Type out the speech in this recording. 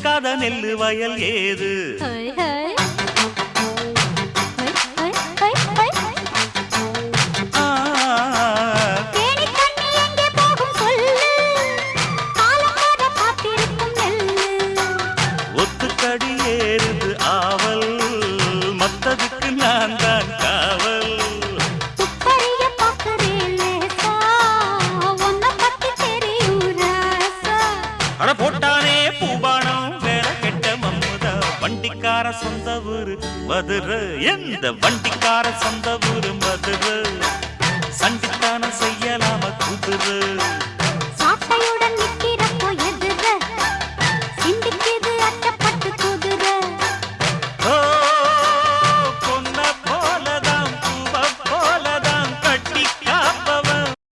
விதைக்காத நெல்லு வயல் ஏது ஒத்துக்கடி ஏறுது ஆவல் மத்ததுக்கு நான் தான் காவல் அட போட்டானே பூபானம் வேற கெட்ட மம்முதா வண்டிக்கார சொந்த ஊரு மதுரை எந்த வண்டிக்கார சொந்த ஊரு மதுரை சண்டித்தானம் செய்யலாம குதிரை